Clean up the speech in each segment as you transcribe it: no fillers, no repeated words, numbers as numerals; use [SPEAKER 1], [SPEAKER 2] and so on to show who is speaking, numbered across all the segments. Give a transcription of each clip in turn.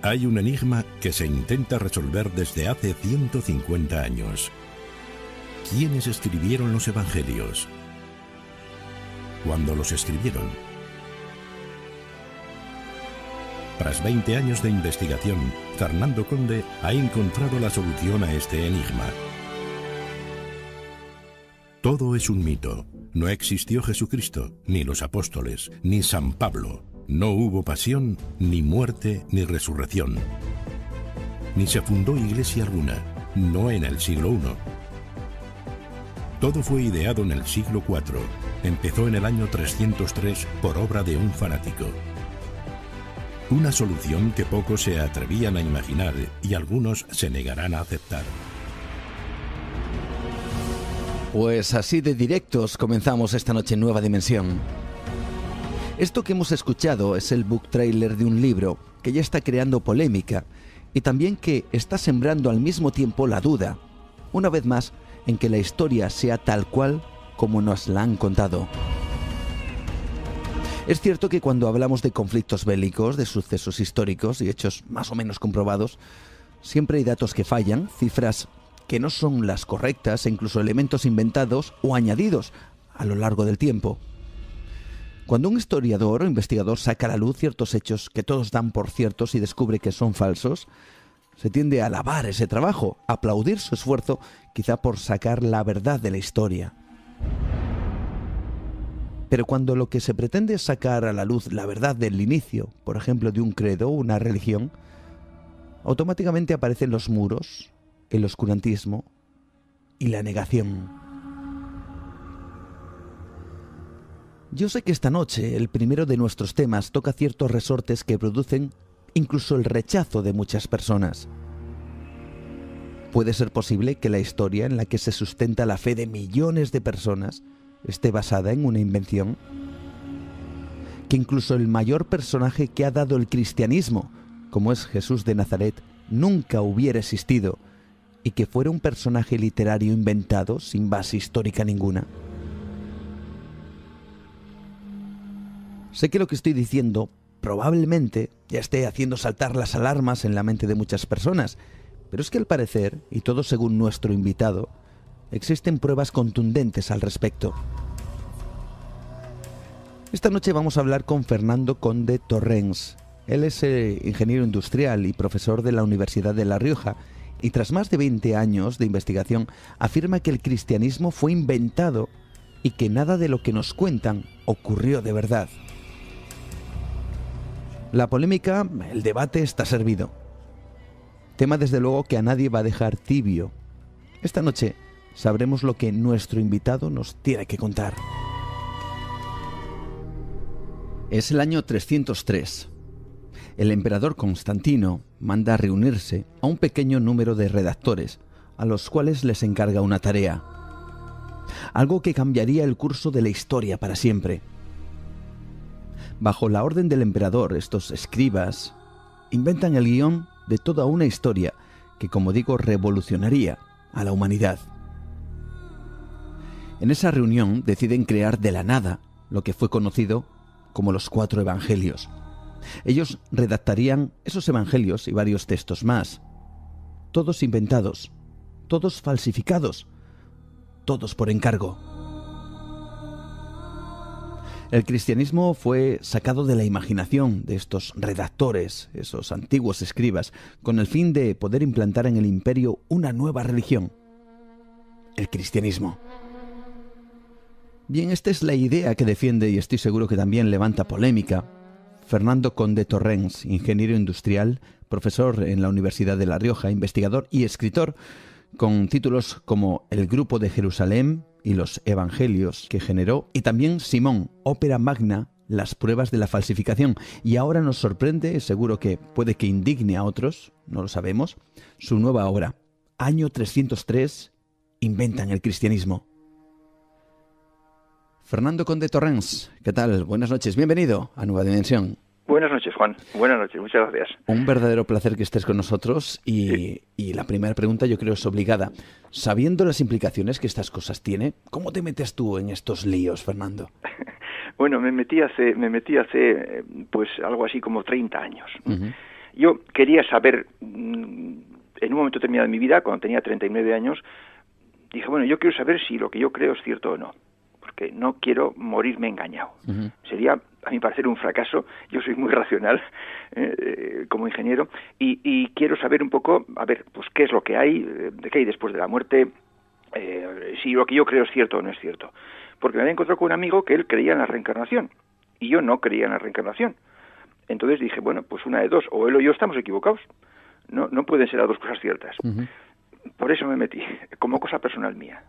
[SPEAKER 1] Hay un enigma que se intenta resolver desde hace 150 años. ¿Quiénes escribieron los evangelios? ¿Cuándo los escribieron? Tras 20 años de investigación, Fernando Conde ha encontrado la solución a este enigma. Todo es un mito. No existió Jesucristo, ni los apóstoles, ni San Pablo. No hubo pasión, ni muerte, ni resurrección. Ni se fundó iglesia alguna, no en el siglo I. Todo fue ideado en el siglo IV. Empezó en el año 303 por obra de un fanático. Una solución que pocos se atrevían a imaginar y algunos se negarán a aceptar.
[SPEAKER 2] Pues así de directos comenzamos esta noche en Nueva Dimensión. Esto que hemos escuchado es el book trailer de un libro que ya está creando polémica y también que está sembrando al mismo tiempo la duda, una vez más, en que la historia sea tal cual como nos la han contado. Es cierto que cuando hablamos de conflictos bélicos, de sucesos históricos y hechos más o menos comprobados, siempre hay datos que fallan, cifras que no son las correctas e incluso elementos inventados o añadidos a lo largo del tiempo. Cuando un historiador o investigador saca a la luz ciertos hechos que todos dan por ciertos y descubre que son falsos, se tiende a alabar ese trabajo, a aplaudir su esfuerzo, quizá por sacar la verdad de la historia. Pero cuando lo que se pretende es sacar a la luz la verdad del inicio, por ejemplo de un credo o una religión, automáticamente aparecen los muros, el oscurantismo y la negación. Yo sé que esta noche el primero de nuestros temas toca ciertos resortes que producen incluso el rechazo de muchas personas. ¿Puede ser posible que la historia en la que se sustenta la fe de millones de personas esté basada en una invención? Que incluso el mayor personaje que ha dado el cristianismo, como es Jesús de Nazaret, nunca hubiera existido y que fuera un personaje literario inventado sin base histórica ninguna. Sé que lo que estoy diciendo probablemente ya esté haciendo saltar las alarmas en la mente de muchas personas, pero es que al parecer, y todo según nuestro invitado, existen pruebas contundentes al respecto. Esta noche vamos a hablar con Fernando Conde Torrens. Él es ingeniero industrial y profesor de la Universidad de La Rioja, y tras más de 20 años de investigación afirma que el cristianismo fue inventado y que nada de lo que nos cuentan ocurrió de verdad. La polémica, el debate está servido. Tema desde luego que a nadie va a dejar tibio. Esta noche sabremos lo que nuestro invitado nos tiene que contar. Es el año 303. El emperador Constantino manda a reunirse a un pequeño número de redactores, a los cuales les encarga una tarea. Algo que cambiaría el curso de la historia para siempre. Bajo la orden del emperador, estos escribas inventan el guión de toda una historia que, como digo, revolucionaría a la humanidad. En esa reunión deciden crear de la nada lo que fue conocido como los 4 evangelios. Ellos redactarían esos evangelios y varios textos más, todos inventados, todos falsificados, todos por encargo. El cristianismo fue sacado de la imaginación de estos redactores, esos antiguos escribas, con el fin de poder implantar en el imperio una nueva religión, el cristianismo. Bien, esta es la idea que defiende, y estoy seguro que también levanta polémica, Fernando Conde Torrens, ingeniero industrial, profesor en la Universidad de La Rioja, investigador y escritor, con títulos como El Grupo de Jerusalén y los Evangelios que generó, y también Simón, ópera magna, las pruebas de la falsificación. Y ahora nos sorprende, seguro que puede que indigne a otros, no lo sabemos, su nueva obra, Año 303, inventan el cristianismo. Fernando Conde Torrens, ¿qué tal? Buenas noches, bienvenido a Nueva Dimensión.
[SPEAKER 3] Buenas noches, Juan. Buenas noches, muchas gracias.
[SPEAKER 2] Un verdadero placer que estés con nosotros y la primera pregunta yo creo es obligada. Sabiendo las implicaciones que estas cosas tienen, ¿cómo te metes tú en estos líos, Fernando?
[SPEAKER 3] Bueno, me metí hace pues algo así como 30 años. Uh-huh. yo quería saber, en un momento determinado de mi vida, cuando tenía 39 años, dije, bueno, yo quiero saber si lo que yo creo es cierto o no, porque no quiero morirme engañado. Uh-huh. Sería, a mi parecer, un fracaso. Yo soy muy racional como ingeniero y quiero saber un poco, a ver, pues qué es lo que hay, de qué hay después de la muerte, si lo que yo creo es cierto o no es cierto. Porque me había encontrado con un amigo que él creía en la reencarnación y yo no creía en la reencarnación. Entonces dije, bueno, pues una de dos, o él o yo estamos equivocados. No pueden ser las dos cosas ciertas. Uh-huh. Por eso me metí, como cosa personal mía.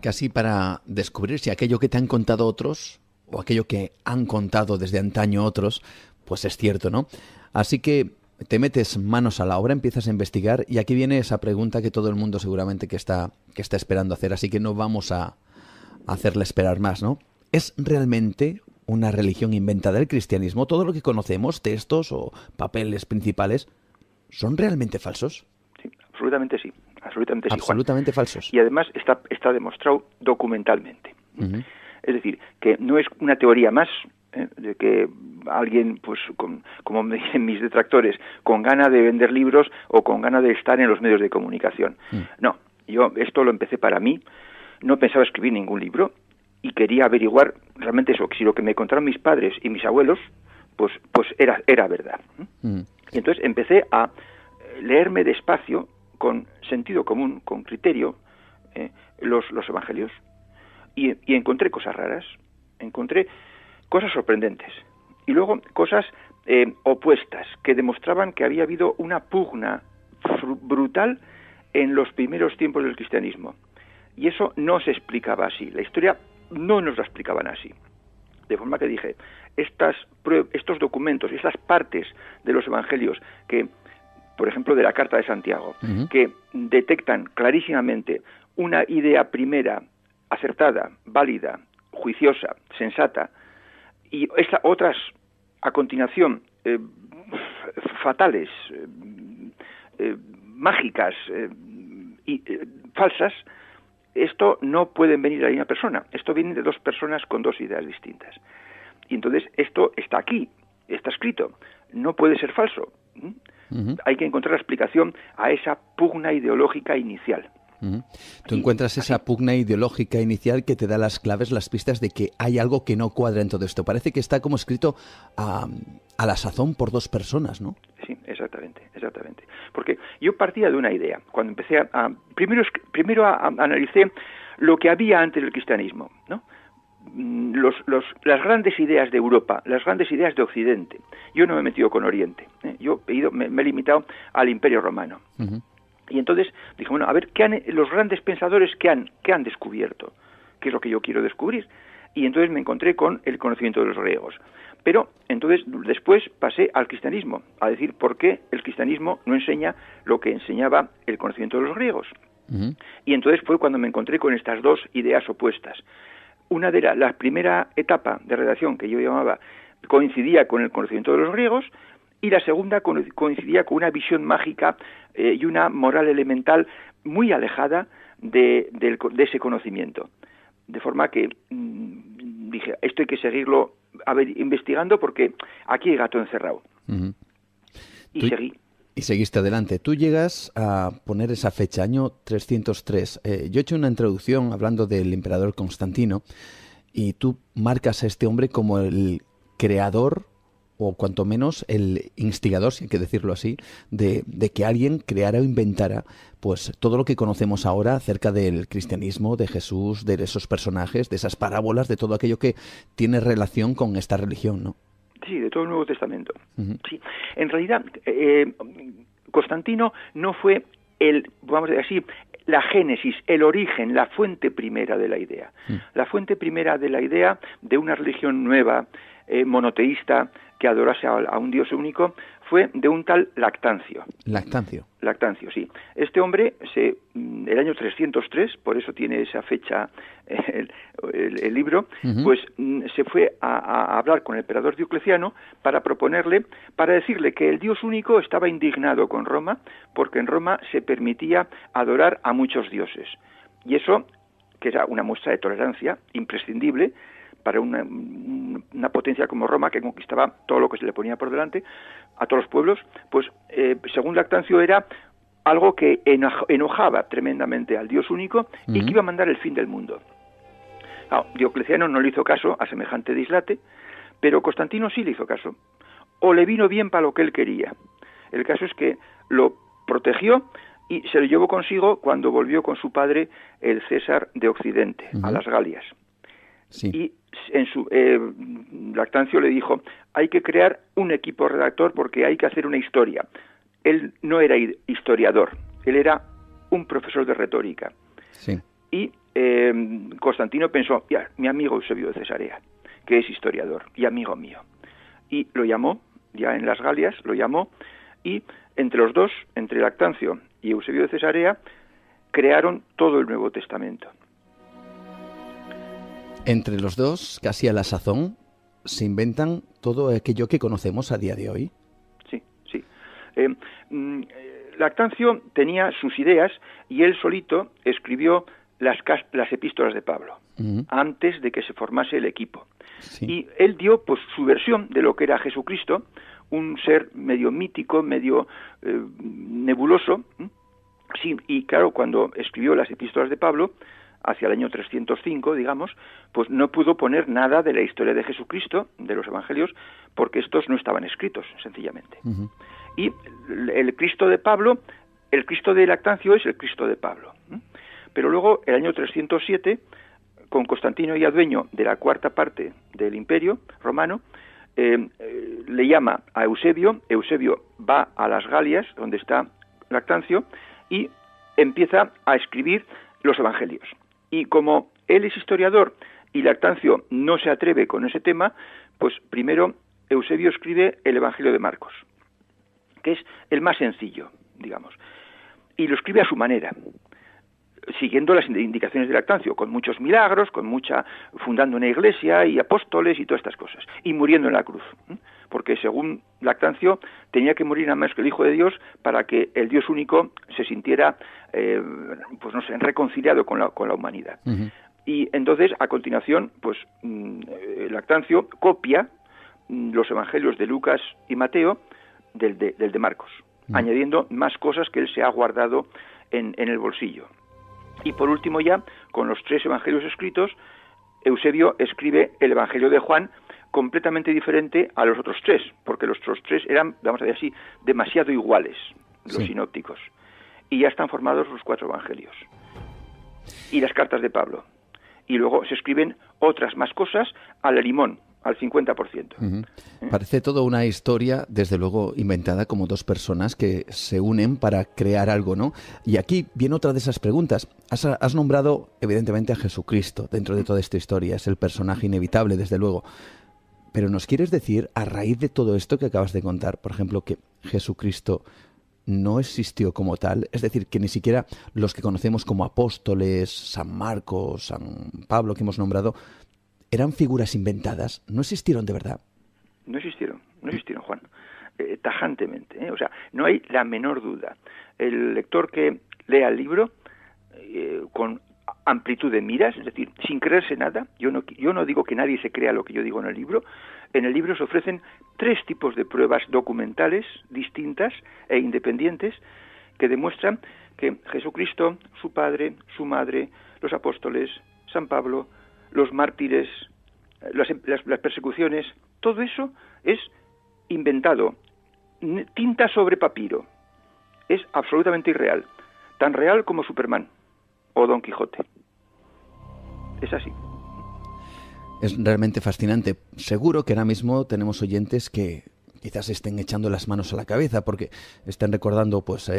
[SPEAKER 2] Casi para descubrir si aquello que te han contado otros, o aquello que han contado desde antaño otros, pues es cierto, ¿no? Así que te metes manos a la obra, empiezas a investigar, y aquí viene esa pregunta que todo el mundo seguramente que está esperando hacer, así que no vamos a hacerle esperar más, ¿no? ¿Es realmente una religión inventada el cristianismo? ¿Todo lo que conocemos, textos o papeles principales, son realmente falsos?
[SPEAKER 3] Sí, absolutamente sí. Absolutamente sí,
[SPEAKER 2] absolutamente falsos.
[SPEAKER 3] Y además está demostrado documentalmente. Uh-huh. Es decir, que no es una teoría más de que alguien, pues, como me dicen mis detractores, con ganas de vender libros o con ganas de estar en los medios de comunicación. No, yo esto lo empecé para mí, no pensaba escribir ningún libro y quería averiguar realmente eso, si lo que me contaron mis padres y mis abuelos, pues era verdad. Y entonces empecé a leerme despacio, con sentido común, con criterio, los evangelios, y encontré cosas raras, encontré cosas sorprendentes, y luego cosas opuestas, que demostraban que había habido una pugna brutal en los primeros tiempos del cristianismo, y eso no se explicaba así, la historia no nos la explicaban así, de forma que dije, estos documentos, estas partes de los evangelios que, por ejemplo, de la Carta de Santiago, uh-huh, que detectan clarísimamente una idea primera acertada, válida, juiciosa, sensata, y otras a continuación fatales, mágicas y falsas, esto no pueden venir de la misma persona. Esto viene de dos personas con dos ideas distintas. Y entonces esto está aquí, está escrito, no puede ser falso. Uh-huh. Hay que encontrar la explicación a esa pugna ideológica inicial.
[SPEAKER 2] Uh-huh. Tú encuentras esa pugna ideológica inicial que te da las claves, las pistas de que hay algo que no cuadra en todo esto. Parece que está como escrito a la sazón por dos personas, ¿no?
[SPEAKER 3] Sí, exactamente. Porque yo partía de una idea. Cuando empecé primero analicé lo que había antes del cristianismo, ¿no? Las grandes ideas de Europa, las grandes ideas de Occidente. Yo no me he metido con Oriente, yo me he limitado al Imperio Romano. Uh-huh. Y entonces dije, bueno, a ver, los grandes pensadores que han descubierto, qué es lo que yo quiero descubrir. Y entonces me encontré con el conocimiento de los griegos. Pero entonces después pasé al cristianismo, a decir por qué el cristianismo no enseña lo que enseñaba el conocimiento de los griegos. Uh-huh. Y entonces fue cuando me encontré con estas dos ideas opuestas. Una de la primera etapa de redacción que yo llamaba coincidía con el conocimiento de los griegos y la segunda coincidía con una visión mágica y una moral elemental muy alejada de ese conocimiento. De forma que dije, esto hay que seguirlo investigando porque aquí hay gato encerrado. Uh-huh. Y seguí.
[SPEAKER 2] Y seguiste adelante. Tú llegas a poner esa fecha, año 303. Yo he hecho una introducción hablando del emperador Constantino y tú marcas a este hombre como el creador, o cuanto menos el instigador, si hay que decirlo así, de que alguien creara o inventara pues todo lo que conocemos ahora acerca del cristianismo, de Jesús, de esos personajes, de esas parábolas, de todo aquello que tiene relación con esta religión, ¿no?
[SPEAKER 3] Sí, de todo el Nuevo Testamento. Uh-huh. Sí. En realidad, Constantino no fue vamos a decir así, la génesis, el origen, la fuente primera de la idea. La fuente primera de la idea de una religión nueva, monoteísta, que adorase a un Dios único, fue de un tal Lactancio. Lactancio, sí. Este hombre, el año 303, por eso tiene esa fecha el libro, uh-huh, pues se fue a hablar con el emperador Diocleciano para decirle que el Dios único estaba indignado con Roma, porque en Roma se permitía adorar a muchos dioses. Y eso, que era una muestra de tolerancia imprescindible, para una potencia como Roma, que conquistaba todo lo que se le ponía por delante, a todos los pueblos, pues según Lactancio era algo que enojaba tremendamente al Dios único y que iba a mandar el fin del mundo. Diocleciano no le hizo caso a semejante dislate, pero Constantino sí le hizo caso, o le vino bien para lo que él quería. El caso es que lo protegió y se lo llevó consigo cuando volvió con su padre, el César de Occidente, a las Galias.
[SPEAKER 2] Sí.
[SPEAKER 3] Y Lactancio le dijo, hay que crear un equipo redactor porque hay que hacer una historia. Él no era historiador, él era un profesor de retórica.
[SPEAKER 2] Sí.
[SPEAKER 3] Y Constantino pensó, ya, mi amigo Eusebio de Cesarea, que es historiador y amigo mío. Y lo llamó, ya en las Galias, lo llamó, y entre los dos, entre Lactancio y Eusebio de Cesarea, crearon todo el Nuevo Testamento.
[SPEAKER 2] Entre los dos, casi a la sazón, se inventan todo aquello que conocemos a día de hoy.
[SPEAKER 3] Sí, sí. Lactancio tenía sus ideas y él solito escribió las epístolas de Pablo, antes de que se formase el equipo.
[SPEAKER 2] Sí.
[SPEAKER 3] Y él dio pues su versión de lo que era Jesucristo, un ser medio mítico, medio nebuloso. Sí, y claro, cuando escribió las epístolas de Pablo, hacia el año 305, digamos, pues no pudo poner nada de la historia de Jesucristo, de los evangelios, porque estos no estaban escritos, sencillamente. Y el Cristo de Pablo, el Cristo de Lactancio es el Cristo de Pablo. Pero luego, el año 307, con Constantino ya dueño de la cuarta parte del Imperio romano, le llama a Eusebio. Eusebio va a las Galias, donde está Lactancio, y empieza a escribir los evangelios. Y como él es historiador y Lactancio no se atreve con ese tema, pues primero Eusebio escribe el Evangelio de Marcos, que es el más sencillo, digamos, y lo escribe a su manera, siguiendo las indicaciones de Lactancio, con muchos milagros, fundando una iglesia y apóstoles y todas estas cosas, y muriendo en la cruz, porque según Lactancio tenía que morir nada más que el Hijo de Dios para que el Dios único se sintiera, pues no sé, reconciliado con la humanidad. Y entonces, a continuación, pues Lactancio copia los evangelios de Lucas y Mateo del de Marcos, añadiendo más cosas que él se ha guardado en el bolsillo. Y por último ya, con los 3 evangelios escritos, Eusebio escribe el Evangelio de Juan, completamente diferente a los otros 3, porque los otros 3 eran, vamos a decir así, demasiado iguales, los sinópticos. Y ya están formados los 4 evangelios. Y las cartas de Pablo. Y luego se escriben otras más cosas a la limón, al 50%.
[SPEAKER 2] Parece toda una historia, desde luego, inventada como 2 personas que se unen para crear algo, ¿no? Y aquí viene otra de esas preguntas. Has nombrado, evidentemente, a Jesucristo dentro de toda esta historia. Es el personaje inevitable, desde luego. Pero ¿nos quieres decir, a raíz de todo esto que acabas de contar, por ejemplo, que Jesucristo no existió como tal? Es decir, que ni siquiera los que conocemos como apóstoles, San Marcos, San Pablo, que hemos nombrado, ¿eran figuras inventadas? ¿No existieron de verdad?
[SPEAKER 3] No existieron, Juan. Tajantemente. O sea, no hay la menor duda. El lector que lea el libro con amplitud de miras, es decir, sin creerse nada, yo no digo que nadie se crea lo que yo digo en el libro. En el libro se ofrecen 3 tipos de pruebas documentales distintas e independientes que demuestran que Jesucristo, su padre, su madre, los apóstoles, San Pablo, los mártires, las persecuciones, todo eso es inventado, tinta sobre papiro, es absolutamente irreal, tan real como Superman o Don Quijote. Es así.
[SPEAKER 2] Es realmente fascinante. Seguro que ahora mismo tenemos oyentes que quizás estén echando las manos a la cabeza porque están recordando pues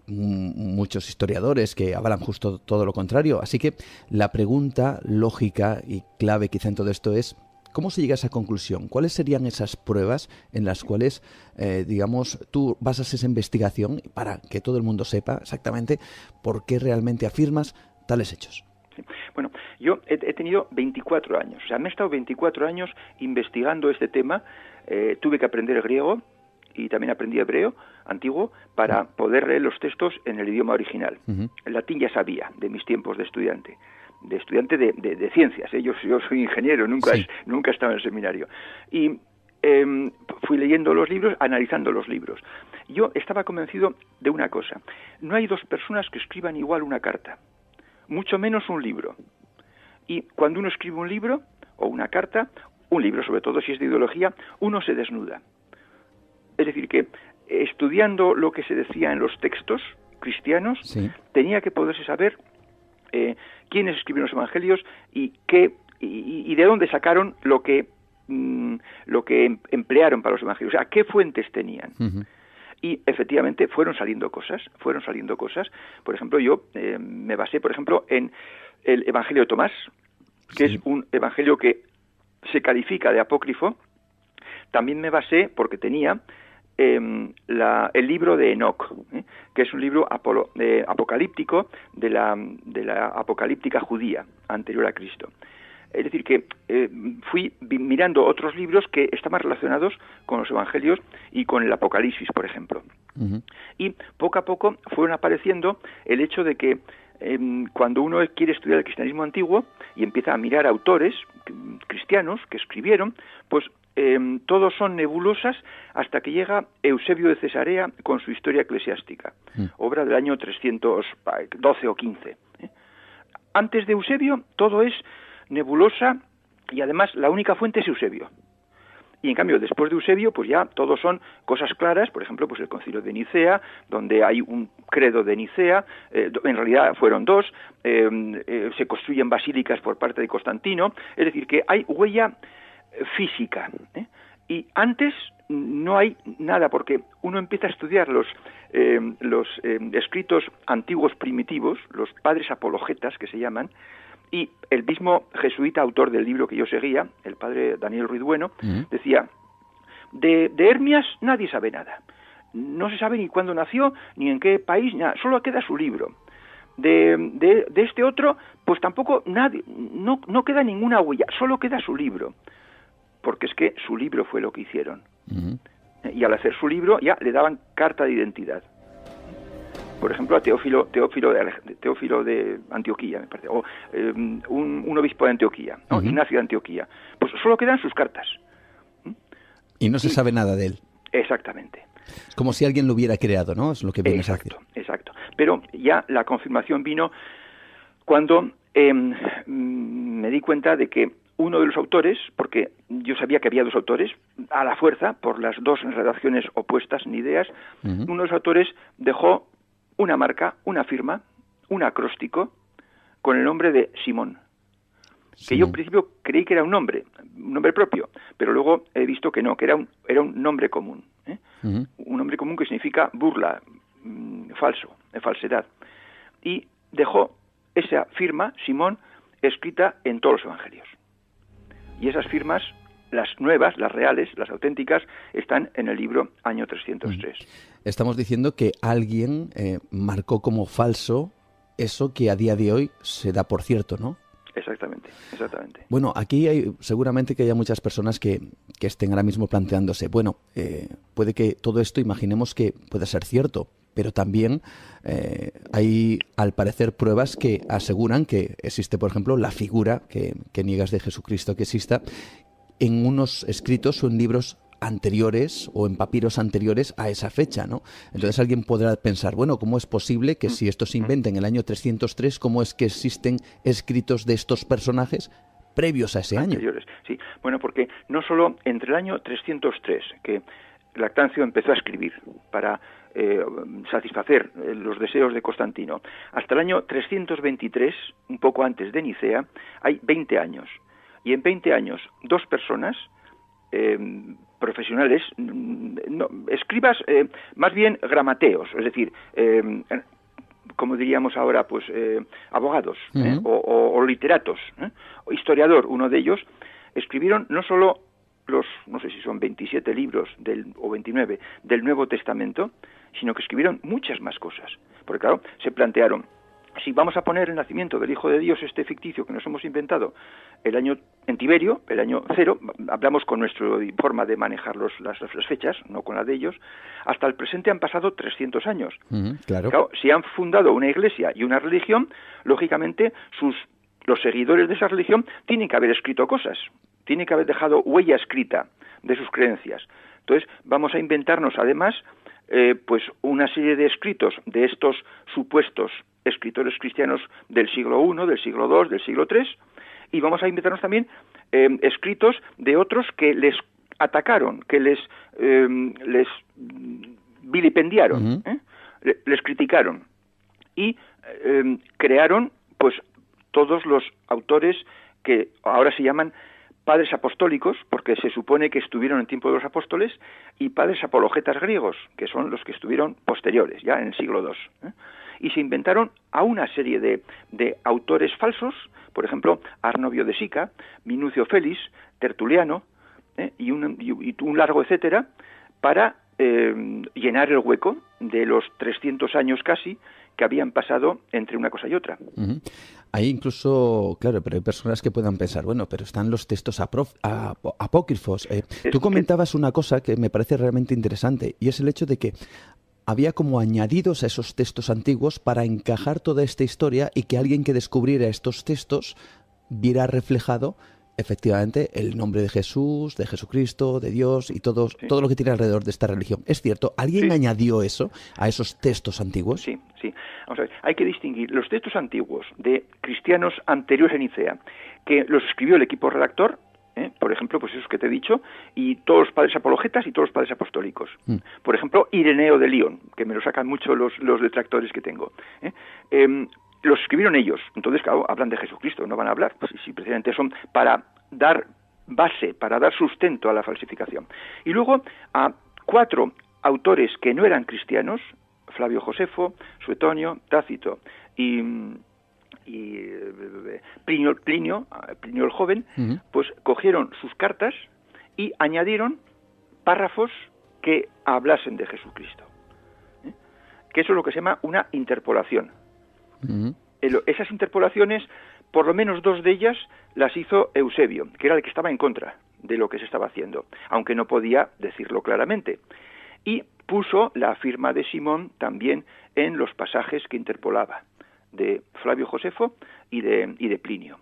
[SPEAKER 2] muchos historiadores que avalan justo todo lo contrario. Así que la pregunta lógica y clave quizá en todo esto es ¿cómo se llega a esa conclusión? ¿Cuáles serían esas pruebas en las cuales, digamos, tú basas esa investigación para que todo el mundo sepa exactamente por qué realmente afirmas tales hechos?
[SPEAKER 3] Bueno, yo he tenido 24 años, o sea, me he estado 24 años investigando este tema. Tuve que aprender griego y también aprendí hebreo antiguo para poder leer los textos en el idioma original. El latín ya sabía de mis tiempos de estudiante. estudiante de ciencias. Yo soy ingeniero, nunca he estado en el seminario. Y fui leyendo los libros, analizando los libros. Yo estaba convencido de una cosa: no hay dos personas que escriban igual una carta, mucho menos un libro. Y cuando uno escribe un libro o una carta, un libro sobre todo si es de ideología, uno se desnuda. Es decir, que estudiando lo que se decía en los textos cristianos, tenía que poderse saber quiénes escribieron los evangelios y de dónde sacaron lo que emplearon para los evangelios, o sea, qué fuentes tenían. Y efectivamente fueron saliendo cosas. Por ejemplo, yo me basé, por ejemplo, en el Evangelio de Tomás, que es un evangelio que se califica de apócrifo. También me basé, porque tenía el libro de Enoc, que es un libro apocalíptico de la apocalíptica judía anterior a Cristo. Es decir, que fui mirando otros libros que estaban relacionados con los evangelios y con el Apocalipsis, por ejemplo. Y poco a poco fueron apareciendo el hecho de que cuando uno quiere estudiar el cristianismo antiguo y empieza a mirar autores cristianos que escribieron, pues todos son nebulosas hasta que llega Eusebio de Cesarea con su Historia Eclesiástica, obra del año 312 o 15. Antes de Eusebio todo es nebulosa y además la única fuente es Eusebio. Y en cambio, después de Eusebio, pues ya todos son cosas claras. Por ejemplo, pues el Concilio de Nicea, donde hay un credo de Nicea, en realidad fueron dos, se construyen basílicas por parte de Constantino, es decir, que hay huella física, y antes no hay nada, porque uno empieza a estudiar los escritos antiguos primitivos, los padres apologetas que se llaman, y el mismo jesuita autor del libro que yo seguía, el padre Daniel Ruiz Bueno, decía: de Hermias nadie sabe nada, no se sabe ni cuándo nació, ni en qué país, nada, solo queda su libro. De este otro, pues tampoco nadie, no queda ninguna huella, solo queda su libro, porque es que su libro fue lo que hicieron. Y al hacer su libro ya le daban carta de identidad. Por ejemplo, a Teófilo de Antioquía, me parece, o un obispo de Antioquía, ¿no? Ignacio de Antioquía. Pues solo quedan sus cartas.
[SPEAKER 2] Y no se sabe nada de él.
[SPEAKER 3] Exactamente.
[SPEAKER 2] Es como si alguien lo hubiera creado, ¿no? Es lo que vienes a decir.
[SPEAKER 3] Exacto. Pero ya la confirmación vino cuando me di cuenta de que uno de los autores, porque yo sabía que había dos autores, a la fuerza, por las dos redacciones opuestas en ideas, uno de los autores dejó una marca, una firma, un acróstico, con el nombre de Simón. Que yo en principio creí que era un nombre propio, pero luego he visto que no, que era un nombre común. Un nombre común que significa burla, falso, falsedad. Y dejó esa firma, Simón, escrita en todos los evangelios. Y esas firmas, las nuevas, las reales, las auténticas, están en el libro año 303.
[SPEAKER 2] Estamos diciendo que alguien marcó como falso eso que a día de hoy se da por cierto, ¿no?
[SPEAKER 3] Exactamente.
[SPEAKER 2] Bueno, aquí seguramente que haya muchas personas que estén ahora mismo planteándose, bueno, puede que todo esto imaginemos que puede ser cierto, pero también hay, al parecer, pruebas que aseguran que existe, por ejemplo, la figura que niegas de Jesucristo que exista en unos escritos o en libros anteriores o en papiros anteriores a esa fecha, ¿no? Entonces alguien podrá pensar, bueno, ¿cómo es posible que si esto se inventa en el año 303, cómo es que existen escritos de estos personajes previos a ese
[SPEAKER 3] anteriores,
[SPEAKER 2] año?
[SPEAKER 3] Sí, bueno, porque no solo entre el año 303, que Lactancio empezó a escribir para satisfacer los deseos de Constantino, hasta el año 323, un poco antes de Nicea, hay 20 años. Y en 20 años, dos personas profesionales, escribas más bien gramateos, es decir, como diríamos ahora, pues abogados o literatos, o historiador, uno de ellos, escribieron no solo los, no sé si son 27 libros o 29 del Nuevo Testamento, sino que escribieron muchas más cosas. Porque claro, se plantearon, si vamos a poner el nacimiento del Hijo de Dios, este ficticio que nos hemos inventado, el año en Tiberio, el año 0, hablamos con nuestra forma de manejar las fechas, no con la de ellos, hasta el presente han pasado 300 años.
[SPEAKER 2] Claro.
[SPEAKER 3] Claro, si han fundado una iglesia y una religión, lógicamente sus los seguidores de esa religión tienen que haber escrito cosas, tienen que haber dejado huella escrita de sus creencias. Entonces, vamos a inventarnos además pues una serie de escritos de estos supuestos escritores cristianos del siglo I, del siglo II, del siglo III, y vamos a inventarnos también escritos de otros que les atacaron, que les vilipendiaron, les criticaron, y crearon pues todos los autores que ahora se llaman padres apostólicos, porque se supone que estuvieron en tiempo de los apóstoles, y padres apologetas griegos, que son los que estuvieron posteriores, ya en el siglo II. Y se inventaron a una serie de autores falsos, por ejemplo, Arnovio de Sica, Minucio Félix, Tertuliano, y un largo etcétera, para llenar el hueco de los 300 años casi que habían pasado entre una cosa y otra.
[SPEAKER 2] Hay incluso, claro, pero hay personas que puedan pensar, bueno, pero están los textos apócrifos. Tú comentabas una cosa que me parece realmente interesante, y es el hecho de que había como añadidos a esos textos antiguos para encajar toda esta historia y que alguien que descubriera estos textos viera reflejado efectivamente el nombre de Jesús, de Jesucristo, de Dios y todo lo que tiene alrededor de esta religión. ¿Es cierto? ¿Alguien añadió eso a esos textos antiguos?
[SPEAKER 3] Sí. Vamos a ver, hay que distinguir los textos antiguos de cristianos anteriores a Nicea, que los escribió el equipo redactor, por ejemplo, pues esos que te he dicho, y todos los padres apologetas y todos los padres apostólicos. Por ejemplo, Ireneo de León, que me lo sacan mucho los detractores que tengo. Los escribieron ellos, entonces claro, hablan de Jesucristo, no van a hablar, si precisamente son para dar base, para dar sustento a la falsificación. Y luego a 4 autores que no eran cristianos, Flavio Josefo, Suetonio, Tácito y Plinio el joven, pues cogieron sus cartas y añadieron párrafos que hablasen de Jesucristo. Que eso es lo que se llama una interpolación. Esas interpolaciones, por lo menos 2 de ellas, las hizo Eusebio, que era el que estaba en contra de lo que se estaba haciendo, aunque no podía decirlo claramente. Y puso la firma de Simón también en los pasajes que interpolaba, de Flavio Josefo y de Plinio.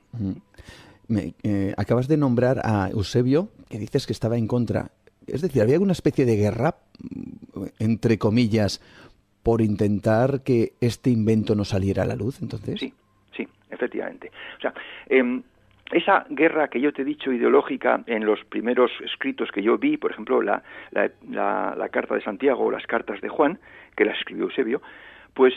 [SPEAKER 2] Acabas de nombrar a Eusebio, que dices que estaba en contra. Es decir, ¿había alguna especie de guerra, entre comillas, por intentar que este invento no saliera a la luz, entonces?
[SPEAKER 3] Sí, efectivamente. O sea, esa guerra que yo te he dicho ideológica en los primeros escritos que yo vi, por ejemplo, la carta de Santiago o las cartas de Juan, que las escribió Eusebio, pues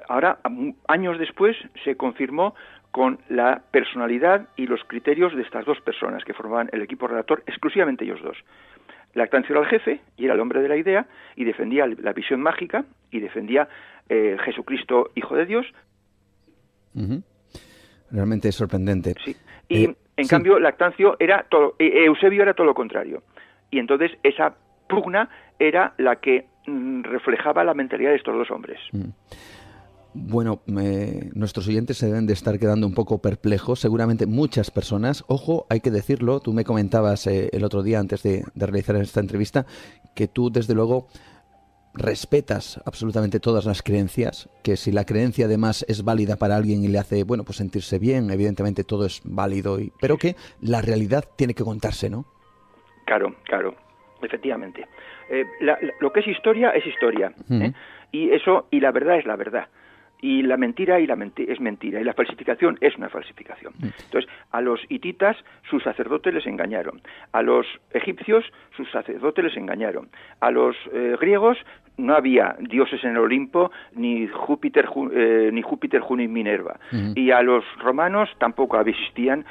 [SPEAKER 3] ahora, años después, se confirmó con la personalidad y los criterios de estas 2 personas que formaban el equipo redactor, exclusivamente ellos 2. Lactancio era el jefe y era el hombre de la idea y defendía la visión mágica y defendía Jesucristo, Hijo de Dios.
[SPEAKER 2] Realmente es sorprendente.
[SPEAKER 3] Sí. Y en cambio Lactancio era todo, Eusebio era todo lo contrario. Y entonces esa pugna era la que reflejaba la mentalidad de estos 2 hombres.
[SPEAKER 2] Bueno, nuestros oyentes se deben de estar quedando un poco perplejos, seguramente muchas personas. Ojo, hay que decirlo, tú me comentabas el otro día antes de realizar esta entrevista que tú desde luego respetas absolutamente todas las creencias, que si la creencia además es válida para alguien y le hace, bueno, pues sentirse bien, evidentemente todo es válido, pero que la realidad tiene que contarse, ¿no? Claro,
[SPEAKER 3] efectivamente. Lo que es historia, y la verdad es la verdad. Y la mentira es mentira, y la falsificación es una falsificación. Entonces, a los hititas sus sacerdotes les engañaron, a los egipcios sus sacerdotes les engañaron, a los griegos no había dioses en el Olimpo, ni Júpiter, Juno y Minerva, y a los romanos tampoco existían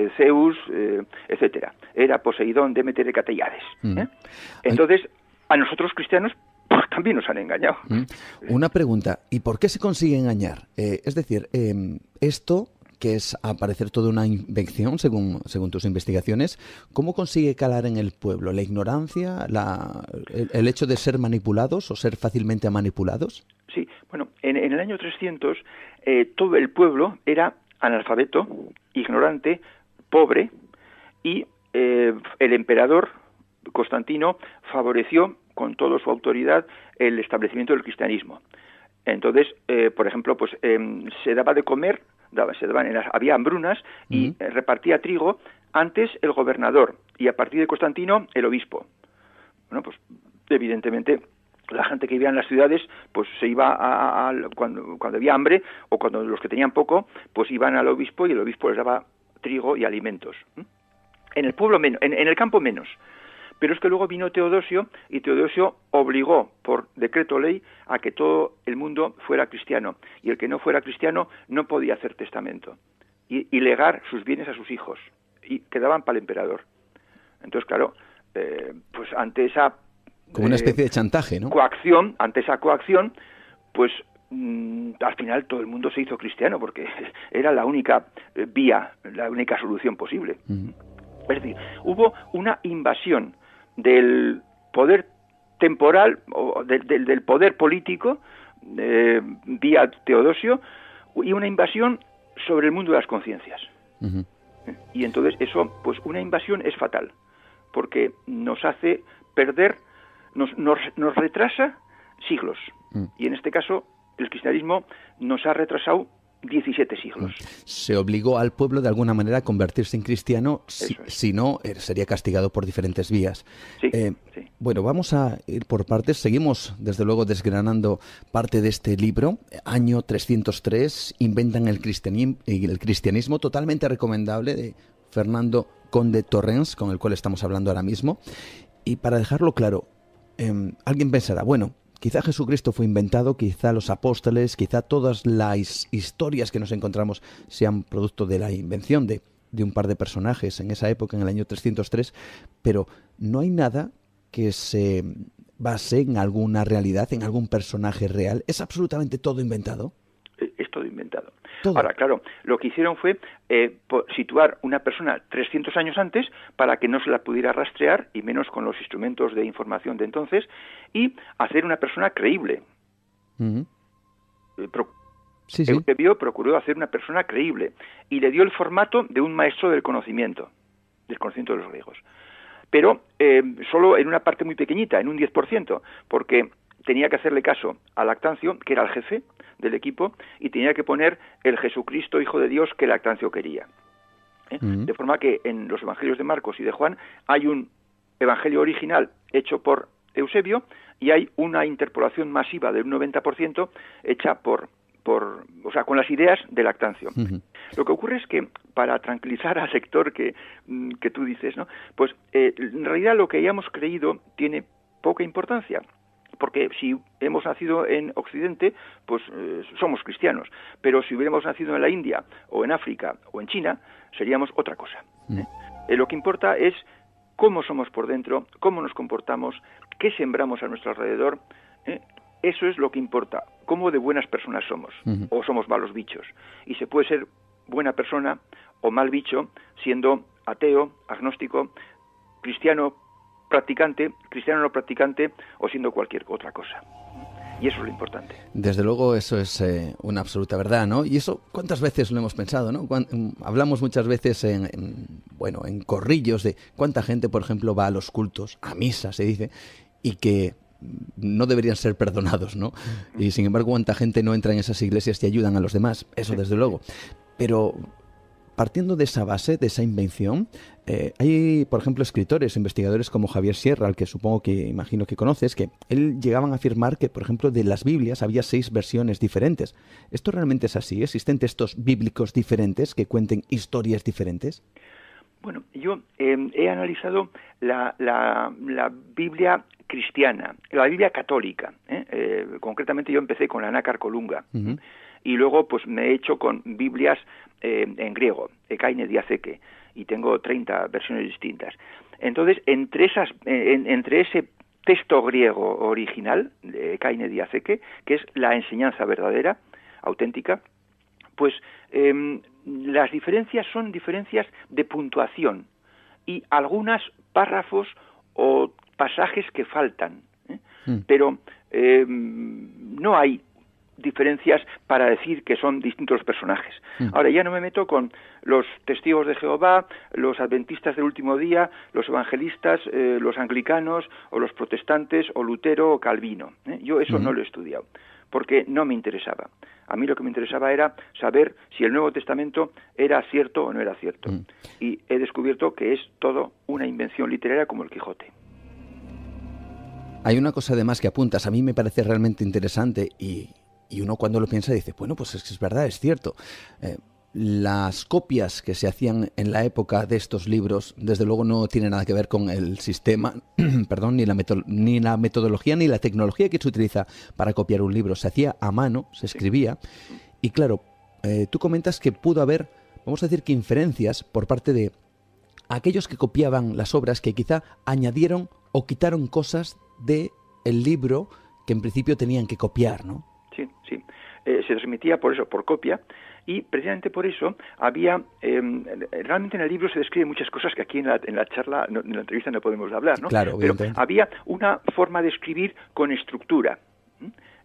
[SPEAKER 3] Zeus, etcétera. Era Poseidón, Demeter y Catellades. Entonces, a nosotros cristianos también nos han engañado.
[SPEAKER 2] Una pregunta, ¿y por qué se consigue engañar? Es decir, esto, que es a parecer toda una invención, según tus investigaciones, ¿cómo consigue calar en el pueblo? ¿La ignorancia? ¿El hecho de ser manipulados o ser fácilmente manipulados?
[SPEAKER 3] Sí, bueno, en el año 300 todo el pueblo era analfabeto, ignorante, pobre, y el emperador Constantino favoreció con toda su autoridad el establecimiento del cristianismo. Entonces, por ejemplo, pues se daba de comer había hambrunas y repartía trigo antes el gobernador y a partir de Constantino el obispo. Bueno, pues evidentemente la gente que vivía en las ciudades pues se iba cuando había hambre o cuando los que tenían poco pues iban al obispo y el obispo les daba trigo y alimentos. En el pueblo menos, en el campo menos. Pero es que luego vino Teodosio y Teodosio obligó por decreto ley a que todo el mundo fuera cristiano y el que no fuera cristiano no podía hacer testamento y legar sus bienes a sus hijos y quedaban para el emperador. Entonces, claro, pues ante esa
[SPEAKER 2] como una especie de chantaje, ¿no?
[SPEAKER 3] Ante esa coacción, pues al final todo el mundo se hizo cristiano porque era la única vía, la única solución posible. Es decir, hubo una invasión del poder temporal o del poder político vía Teodosio y una invasión sobre el mundo de las conciencias. Y entonces eso, pues una invasión es fatal porque nos hace perder, nos retrasa siglos. Y en este caso el cristianismo nos ha retrasado 17 siglos.
[SPEAKER 2] Se obligó al pueblo de alguna manera a convertirse en cristiano, si no, sería castigado por diferentes vías.
[SPEAKER 3] Sí.
[SPEAKER 2] Bueno, vamos a ir por partes. Seguimos, desde luego, desgranando parte de este libro. Año 303, inventan el cristianismo, totalmente recomendable, de Fernando Conde Torrens, con el cual estamos hablando ahora mismo. Y para dejarlo claro, alguien pensará, bueno, quizá Jesucristo fue inventado, quizá los apóstoles, quizá todas las historias que nos encontramos sean producto de la invención de un par de personajes en esa época, en el año 303, pero no hay nada que se base en alguna realidad, en algún personaje real. ¿Es absolutamente todo inventado?
[SPEAKER 3] Es todo inventado.
[SPEAKER 2] ¿Todo?
[SPEAKER 3] Ahora, claro, lo que hicieron fue situar una persona 300 años antes para que no se la pudiera rastrear, y menos con los instrumentos de información de entonces, y hacer una persona creíble. Eusebio procuró hacer una persona creíble y le dio el formato de un maestro del conocimiento de los griegos. Pero solo en una parte muy pequeñita, en un 10%, porque tenía que hacerle caso a Lactancio, que era el jefe del equipo, y tenía que poner el Jesucristo, Hijo de Dios, que Lactancio quería. De forma que en los evangelios de Marcos y de Juan hay un evangelio original hecho por Eusebio y hay una interpolación masiva del 90% hecha con las ideas de Lactancio. Lo que ocurre es que, para tranquilizar al sector que tú dices, ¿no? Pues en realidad lo que hayamos creído tiene poca importancia. Porque si hemos nacido en Occidente, pues somos cristianos. Pero si hubiéramos nacido en la India, o en África, o en China, seríamos otra cosa. Lo que importa es cómo somos por dentro, cómo nos comportamos, qué sembramos a nuestro alrededor. Eso es lo que importa. Cómo de buenas personas somos, o somos malos bichos. Y se puede ser buena persona o mal bicho siendo ateo, agnóstico, cristiano no practicante o siendo cualquier otra cosa. Y eso es lo importante.
[SPEAKER 2] Desde luego eso es una absoluta verdad, ¿no? Y eso, ¿cuántas veces lo hemos pensado, no? Hablamos muchas veces en corrillos de cuánta gente, por ejemplo, va a los cultos, a misa, se dice, y que no deberían ser perdonados, ¿no? Y sin embargo, cuánta gente no entra en esas iglesias y ayudan a los demás. Eso desde luego. Pero partiendo de esa base, de esa invención, hay, por ejemplo, escritores, investigadores como Javier Sierra, al que imagino que conoces, que él llegaban a afirmar que, por ejemplo, de las Biblias había 6 versiones diferentes. ¿Esto realmente es así? ¿Existen textos bíblicos diferentes que cuenten historias diferentes?
[SPEAKER 3] Bueno, yo he analizado la Biblia cristiana, la Biblia católica. Concretamente yo empecé con la Nácar Colunga. Y luego pues me he hecho con Biblias en griego, Ekaine Diatheke, y tengo 30 versiones distintas. Entonces, entre ese texto griego original, de Ekaine Diatheke, que es la enseñanza verdadera, auténtica, pues las diferencias son diferencias de puntuación y algunos párrafos o pasajes que faltan, pero no hay diferencias para decir que son distintos personajes. Ahora ya no me meto con los testigos de Jehová, los adventistas del último día, los evangelistas, los anglicanos o los protestantes o Lutero o Calvino. Yo eso no lo he estudiado, porque no me interesaba. A mí lo que me interesaba era saber si el Nuevo Testamento era cierto o no era cierto. Y he descubierto que es todo una invención literaria como el Quijote.
[SPEAKER 2] Hay una cosa además que apuntas, a mí me parece realmente interesante y uno cuando lo piensa dice, bueno, pues es que es verdad, es cierto. Las copias que se hacían en la época de estos libros, desde luego no tienen nada que ver con el sistema, perdón, ni la metodología ni la tecnología que se utiliza para copiar un libro. Se hacía a mano, se escribía, y claro, tú comentas que pudo haber, vamos a decir que inferencias por parte de aquellos que copiaban las obras que quizá añadieron o quitaron cosas del libro que en principio tenían que copiar, ¿no?
[SPEAKER 3] Sí. Se transmitía por eso, por copia, y precisamente por eso había, realmente en el libro se describen muchas cosas que aquí en la charla, en la entrevista no podemos hablar, ¿no?
[SPEAKER 2] Claro,
[SPEAKER 3] pero había una forma de escribir con estructura.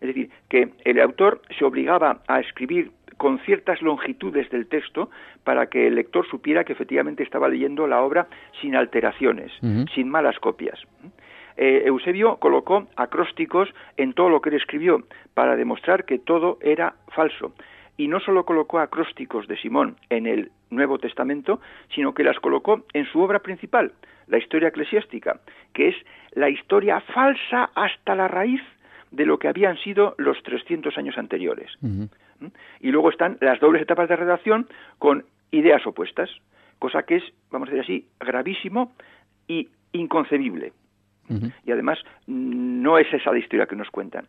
[SPEAKER 3] Es decir, que el autor se obligaba a escribir con ciertas longitudes del texto para que el lector supiera que efectivamente estaba leyendo la obra sin alteraciones, sin malas copias. Eusebio colocó acrósticos en todo lo que él escribió para demostrar que todo era falso. Y no solo colocó acrósticos de Simón en el Nuevo Testamento, sino que las colocó en su obra principal, la Historia Eclesiástica, que es la historia falsa hasta la raíz de lo que habían sido los 300 años anteriores. Y luego están las dobles etapas de redacción con ideas opuestas, cosa que es, vamos a decir así, gravísimo y inconcebible. Y además no es esa la historia que nos cuentan.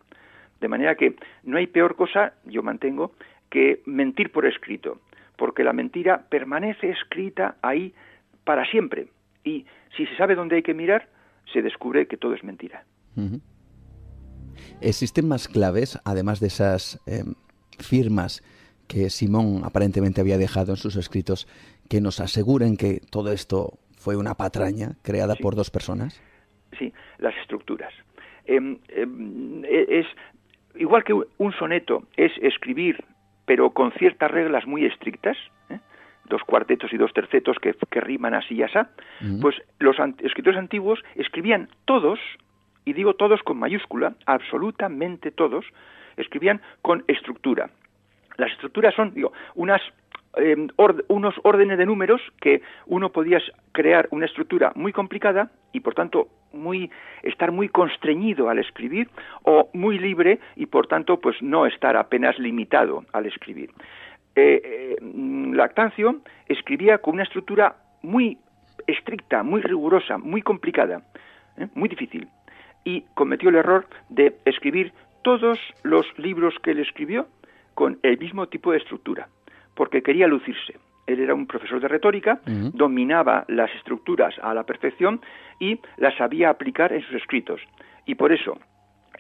[SPEAKER 3] De manera que no hay peor cosa, yo mantengo, que mentir por escrito, porque la mentira permanece escrita ahí para siempre. Y si se sabe dónde hay que mirar, se descubre que todo es mentira.
[SPEAKER 2] ¿Existen más claves, además de esas firmas que Simón aparentemente había dejado en sus escritos, que nos aseguren que todo esto fue una patraña creada por dos personas?
[SPEAKER 3] Sí, las estructuras. Es igual que un soneto es escribir, pero con ciertas reglas muy estrictas, dos cuartetos y dos tercetos que riman así y asá, pues los escritores antiguos escribían todos, y digo todos con mayúscula, absolutamente todos, escribían con estructura. Las estructuras son, unos órdenes de números que uno podía crear una estructura muy complicada y por tanto estar muy constreñido al escribir, o muy libre y por tanto pues no estar apenas limitado al escribir. Lactancio escribía con una estructura muy estricta, muy rigurosa, muy complicada, muy difícil, y cometió el error de escribir todos los libros que él escribió con el mismo tipo de estructura, porque quería lucirse. Él era un profesor de retórica, dominaba las estructuras a la perfección y las sabía aplicar en sus escritos. Y por eso,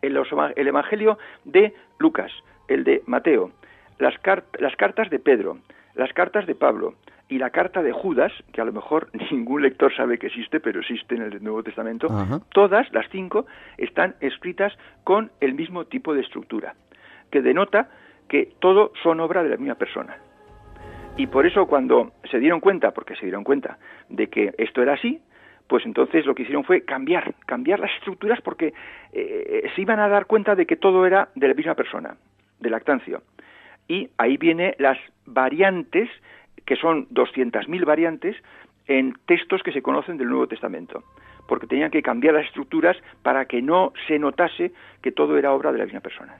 [SPEAKER 3] el Evangelio de Lucas, el de Mateo, las cartas de Pedro, las cartas de Pablo y la carta de Judas, que a lo mejor ningún lector sabe que existe, pero existe en el Nuevo Testamento, todas las 5 están escritas con el mismo tipo de estructura, que denota que todo son obra de la misma persona. Y por eso cuando se dieron cuenta de que esto era así, pues entonces lo que hicieron fue cambiar las estructuras, porque se iban a dar cuenta de que todo era de la misma persona, de Lactancio. Y ahí vienen las variantes, que son 200.000 variantes, en textos que se conocen del Nuevo Testamento, porque tenían que cambiar las estructuras para que no se notase que todo era obra de la misma persona.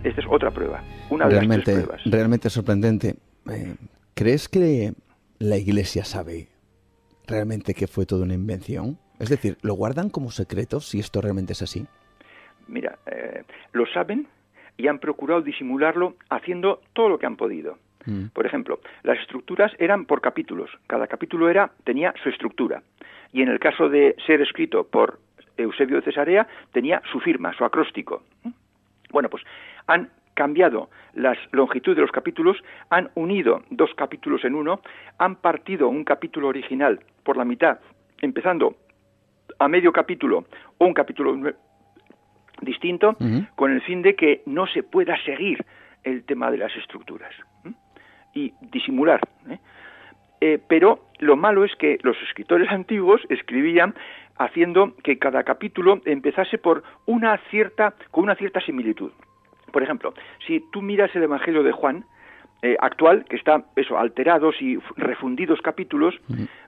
[SPEAKER 3] Esta es otra prueba, una de las 3 pruebas.
[SPEAKER 2] Realmente sorprendente. ¿Crees que la Iglesia sabe realmente que fue toda una invención? Es decir, ¿lo guardan como secreto si esto realmente es así?
[SPEAKER 3] Mira, lo saben y han procurado disimularlo haciendo todo lo que han podido. Por ejemplo, las estructuras eran por capítulos. Cada capítulo tenía su estructura. Y en el caso de ser escrito por Eusebio de Cesarea, tenía su firma, su acróstico. Bueno, pues han cambiado las longitudes de los capítulos, han unido 2 capítulos en uno, han partido un capítulo original por la mitad, empezando a medio capítulo o un capítulo distinto, con el fin de que no se pueda seguir el tema de las estructuras y disimular. pero lo malo es que los escritores antiguos escribían haciendo que cada capítulo empezase con una cierta similitud. Por ejemplo, si tú miras el Evangelio de Juan actual, que está alterados y refundidos capítulos,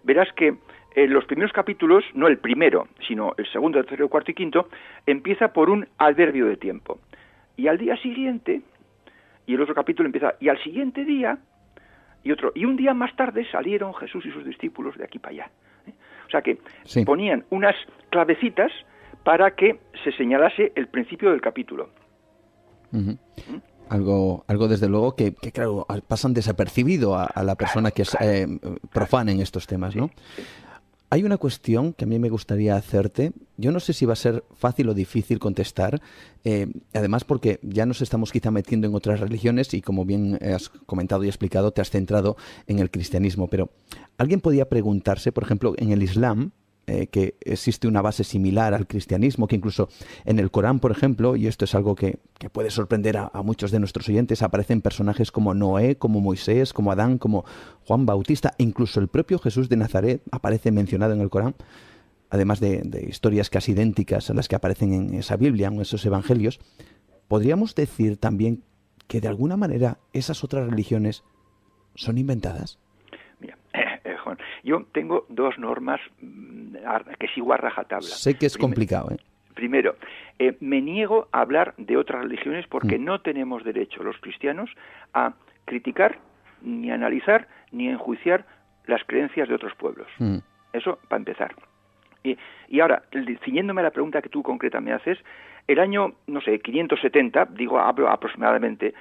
[SPEAKER 3] verás que los primeros capítulos, no el primero, sino el segundo, tercero, cuarto y quinto, empieza por un adverbio de tiempo. Y al día siguiente, y el otro capítulo empieza, y al siguiente día, y otro, y un día más tarde salieron Jesús y sus discípulos de aquí para allá. O sea que ponían unas clavecitas para que se señalase el principio del capítulo.
[SPEAKER 2] Algo desde luego que claro, pasan desapercibido a la persona que es profana en estos temas, ¿no? Sí. Hay una cuestión que a mí me gustaría hacerte. Yo no sé si va a ser fácil o difícil contestar, además porque ya nos estamos quizá metiendo en otras religiones y como bien has comentado y explicado, te has centrado en el cristianismo. Pero alguien podía preguntarse, por ejemplo, en el Islam, que existe una base similar al cristianismo, que incluso en el Corán, por ejemplo, y esto es algo que puede sorprender a muchos de nuestros oyentes, aparecen personajes como Noé, como Moisés, como Adán, como Juan Bautista, e incluso el propio Jesús de Nazaret aparece mencionado en el Corán, además de historias casi idénticas a las que aparecen en esa Biblia, en esos evangelios. ¿Podríamos decir también que de alguna manera esas otras religiones son inventadas?
[SPEAKER 3] Mira, Juan, yo tengo dos normas que sigo a rajatabla.
[SPEAKER 2] Sé que es complicado, ¿eh?
[SPEAKER 3] Primero, me niego a hablar de otras religiones porque no tenemos derecho los cristianos a criticar, ni analizar, ni enjuiciar las creencias de otros pueblos. Eso para empezar. Y ahora, ciñéndome a la pregunta que tú concreta me haces, el año, 570, hablo aproximadamente,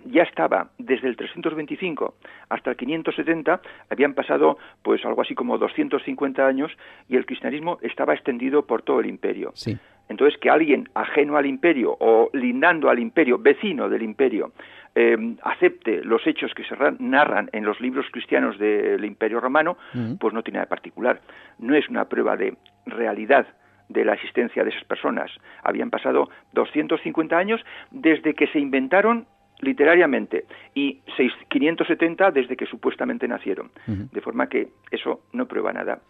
[SPEAKER 3] ya estaba desde el 325 hasta el 570, habían pasado pues algo así como 250 años y el cristianismo estaba extendido por todo el imperio.
[SPEAKER 2] Sí.
[SPEAKER 3] Entonces, que alguien ajeno al imperio o lindando al imperio, vecino del imperio, acepte los hechos que se narran en los libros cristianos del Imperio Romano, pues no tiene nada de particular. No es una prueba de realidad de la existencia de esas personas. Habían pasado 250 años desde que se inventaron literariamente y 570 desde que supuestamente nacieron. De forma que eso no prueba nada.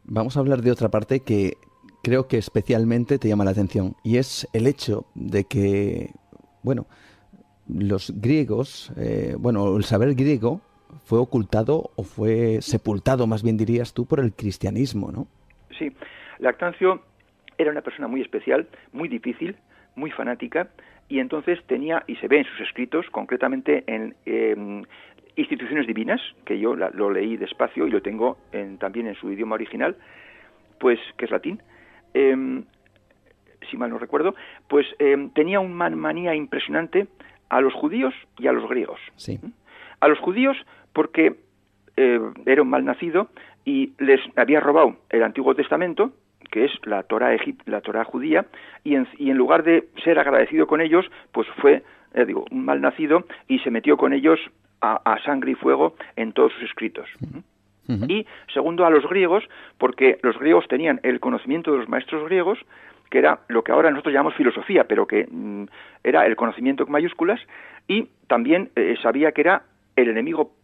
[SPEAKER 2] Vamos a hablar de otra parte que creo que especialmente te llama la atención, y es el hecho de que, los griegos, el saber griego fue ocultado o fue sepultado, más bien dirías tú, por el cristianismo, ¿no? Sí,
[SPEAKER 3] Lactancio era una persona muy especial, muy difícil, muy fanática, y entonces tenía, y se ve en sus escritos, concretamente en Instituciones Divinas, que yo lo leí despacio y lo tengo también en su idioma original, pues que es latín, si mal no recuerdo, pues tenía una manía impresionante a los judíos y a los griegos.
[SPEAKER 2] Sí.
[SPEAKER 3] A los judíos porque era un mal nacido y les había robado el Antiguo Testamento, que es la Torá judía, y en lugar de ser agradecido con ellos, pues fue, un mal nacido y se metió con ellos a sangre y fuego en todos sus escritos. Y segundo, a los griegos, porque los griegos tenían el conocimiento de los maestros griegos, que era lo que ahora nosotros llamamos filosofía, pero que era el conocimiento con mayúsculas, y también sabía que era el enemigo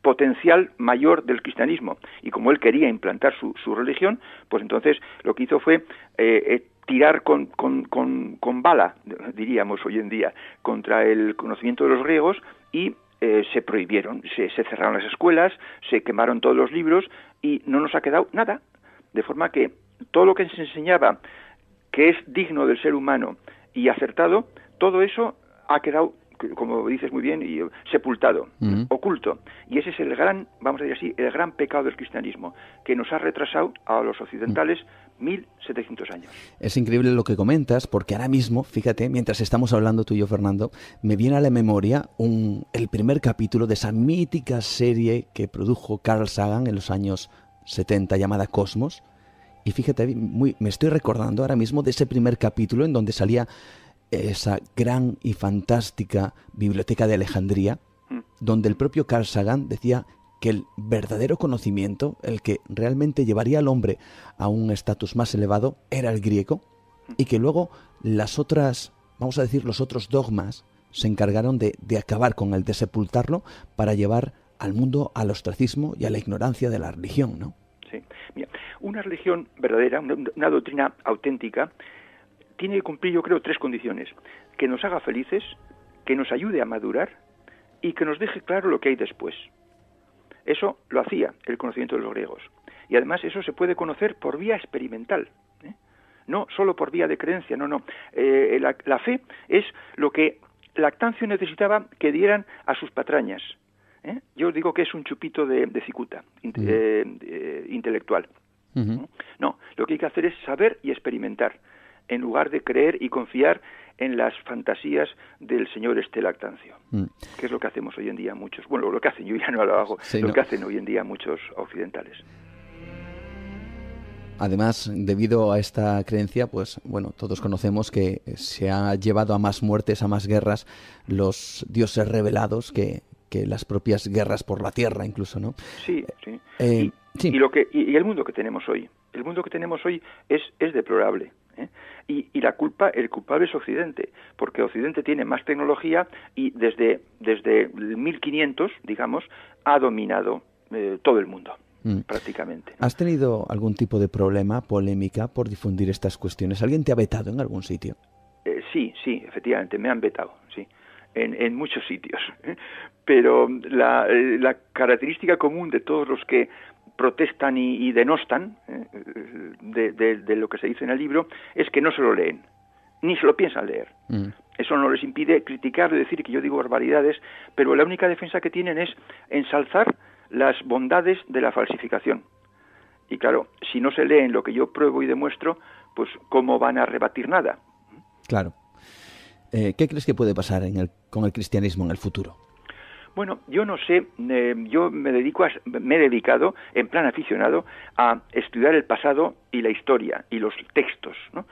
[SPEAKER 3] potencial mayor del cristianismo, y como él quería implantar su religión, pues entonces lo que hizo fue tirar con bala, diríamos hoy en día, contra el conocimiento de los griegos, y se prohibieron, se cerraron las escuelas, se quemaron todos los libros, y no nos ha quedado nada, de forma que todo lo que se enseñaba que es digno del ser humano y acertado, todo eso ha quedado, como dices muy bien, y sepultado, oculto. Y ese es el gran, vamos a decir así, el gran pecado del cristianismo, que nos ha retrasado a los occidentales 1700 años.
[SPEAKER 2] Es increíble lo que comentas, porque ahora mismo, fíjate, mientras estamos hablando tú y yo, Fernando, me viene a la memoria el primer capítulo de esa mítica serie que produjo Carl Sagan en los años 70, llamada Cosmos. Y fíjate, me estoy recordando ahora mismo de ese primer capítulo en donde salía esa gran y fantástica biblioteca de Alejandría, donde el propio Carl Sagan decía que el verdadero conocimiento, el que realmente llevaría al hombre a un estatus más elevado, era el griego, y que luego las otras, los otros dogmas se encargaron de acabar con él, de sepultarlo, para llevar al mundo al ostracismo y a la ignorancia de la religión, ¿no?
[SPEAKER 3] Sí. Mira, una religión verdadera, una doctrina auténtica, tiene que cumplir, yo creo, 3 condiciones: que nos haga felices, que nos ayude a madurar y que nos deje claro lo que hay después. Eso lo hacía el conocimiento de los griegos. Y además eso se puede conocer por vía experimental, ¿eh? No solo por vía de creencia, no. La fe es lo que Lactancio necesitaba que dieran a sus patrañas. Yo digo que es un chupito de cicuta intelectual. No, lo que hay que hacer es saber y experimentar, en lugar de creer y confiar en las fantasías del señor Lactancio, que es lo que hacemos hoy en día muchos. Bueno, lo que hacen, yo ya no lo hago,
[SPEAKER 2] sí,
[SPEAKER 3] que hacen hoy en día muchos occidentales.
[SPEAKER 2] Además, debido a esta creencia, pues bueno, todos conocemos que se ha llevado a más muertes, a más guerras, los dioses revelados que las propias guerras por la tierra, incluso, ¿no?
[SPEAKER 3] Sí.
[SPEAKER 2] Sí.
[SPEAKER 3] Y el mundo que tenemos hoy, es deplorable, ¿eh? Y el culpable es Occidente, porque Occidente tiene más tecnología y desde el 1500, digamos, ha dominado todo el mundo. Prácticamente.
[SPEAKER 2] ¿Has tenido algún tipo de problema, polémica, por difundir estas cuestiones? ¿Alguien te ha vetado en algún sitio?
[SPEAKER 3] Sí, efectivamente, me han vetado, sí, en muchos sitios. Pero la característica común de todos los que protestan y denostan de lo que se dice en el libro es que no se lo leen, ni se lo piensan leer. Eso no les impide criticar y decir que yo digo barbaridades, pero la única defensa que tienen es ensalzar las bondades de la falsificación. Y claro, si no se leen lo que yo pruebo y demuestro, pues ¿cómo van a rebatir nada?
[SPEAKER 2] Claro. ¿Qué crees que puede pasar con el cristianismo en el futuro?
[SPEAKER 3] Bueno, yo no sé, yo me he dedicado en plan aficionado a estudiar el pasado y la historia y los textos, ¿no?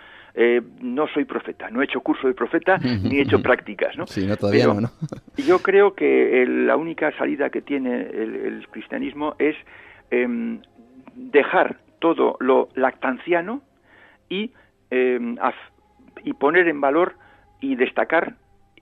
[SPEAKER 3] No soy profeta, no he hecho curso de profeta ni he hecho prácticas, ¿no?
[SPEAKER 2] Sí, no, todavía
[SPEAKER 3] pero
[SPEAKER 2] no.
[SPEAKER 3] Yo creo que la única salida que tiene el cristianismo es dejar todo lo lactanciano y poner en valor y destacar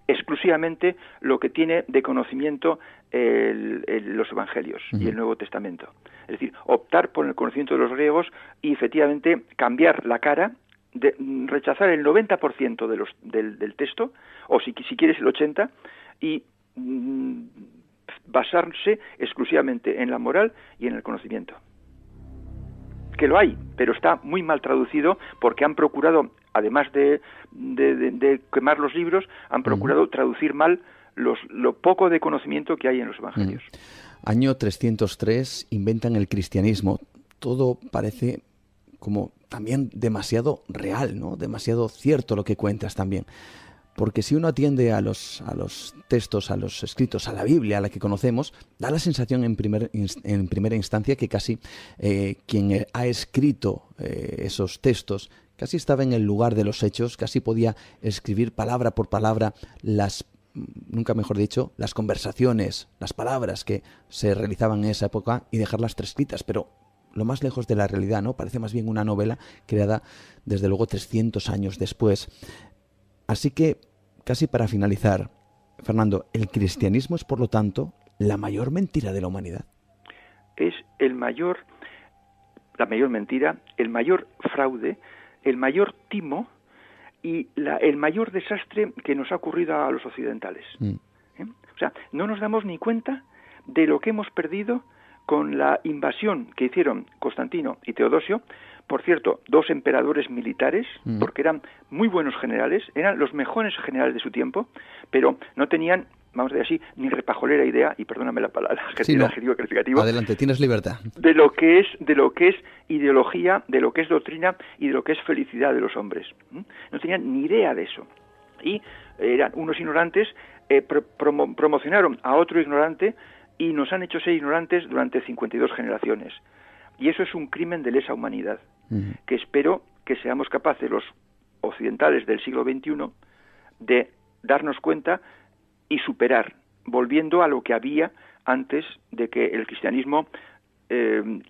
[SPEAKER 3] exclusivamente lo que tiene de conocimiento los evangelios y el Nuevo Testamento. Es decir, optar por el conocimiento de los griegos y efectivamente cambiar la cara, rechazar el 90% del texto, o si quieres el 80%, y basarse exclusivamente en la moral y en el conocimiento. Que lo hay, pero está muy mal traducido porque han procurado, además de quemar los libros, han procurado traducir mal lo poco de conocimiento que hay en los evangelios.
[SPEAKER 2] Año 303 inventan el cristianismo. Todo parece como también demasiado real, ¿no? Demasiado cierto lo que cuentas también. Porque si uno atiende a los textos, a los escritos, a la Biblia, a la que conocemos, da la sensación en primera instancia que casi quien ha escrito esos textos casi estaba en el lugar de los hechos, casi podía escribir palabra por palabra nunca mejor dicho, las conversaciones, las palabras que se realizaban en esa época y dejarlas transcritas, pero lo más lejos de la realidad, ¿no? Parece más bien una novela creada, desde luego, 300 años después. Así que, casi para finalizar, Fernando, ¿el cristianismo es, por lo tanto, la mayor mentira de la humanidad?
[SPEAKER 3] Es la mayor mentira, el mayor fraude, el mayor timo y el mayor desastre que nos ha ocurrido a los occidentales. O sea, no nos damos ni cuenta de lo que hemos perdido con la invasión que hicieron Constantino y Teodosio. Por cierto, 2 emperadores militares, porque eran muy buenos generales, eran los mejores generales de su tiempo, pero no tenían, vamos a decir así, ni repajolera idea, y perdóname la palabra, adjetivo calificativo.
[SPEAKER 2] Adelante, tienes libertad.
[SPEAKER 3] De lo que es ideología, de lo que es doctrina y de lo que es felicidad de los hombres. No tenían ni idea de eso. Y eran unos ignorantes, promocionaron a otro ignorante y nos han hecho ser ignorantes durante 52 generaciones. Y eso es un crimen de lesa humanidad, que espero que seamos capaces los occidentales del siglo XXI de darnos cuenta y superar, volviendo a lo que había antes de que el cristianismo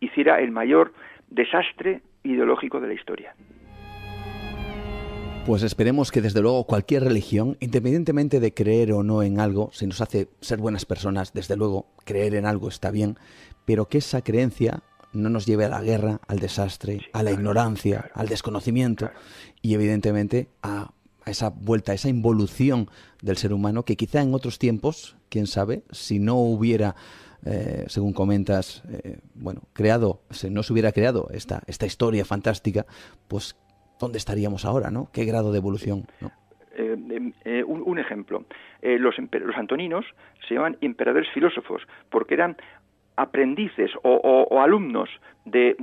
[SPEAKER 3] hiciera el mayor desastre ideológico de la historia.
[SPEAKER 2] Pues esperemos que desde luego cualquier religión, independientemente de creer o no en algo, si nos hace ser buenas personas, desde luego creer en algo está bien, pero que esa creencia no nos lleve a la guerra, al desastre, a la ignorancia, al desconocimiento y evidentemente a esa vuelta, a esa involución del ser humano que quizá en otros tiempos, quién sabe, si no hubiera, según comentas, no se hubiera creado esta historia fantástica, pues ¿dónde estaríamos ahora, no? ¿Qué grado de evolución, no?
[SPEAKER 3] Un ejemplo, los antoninos se llaman emperadores filósofos porque eran aprendices o alumnos de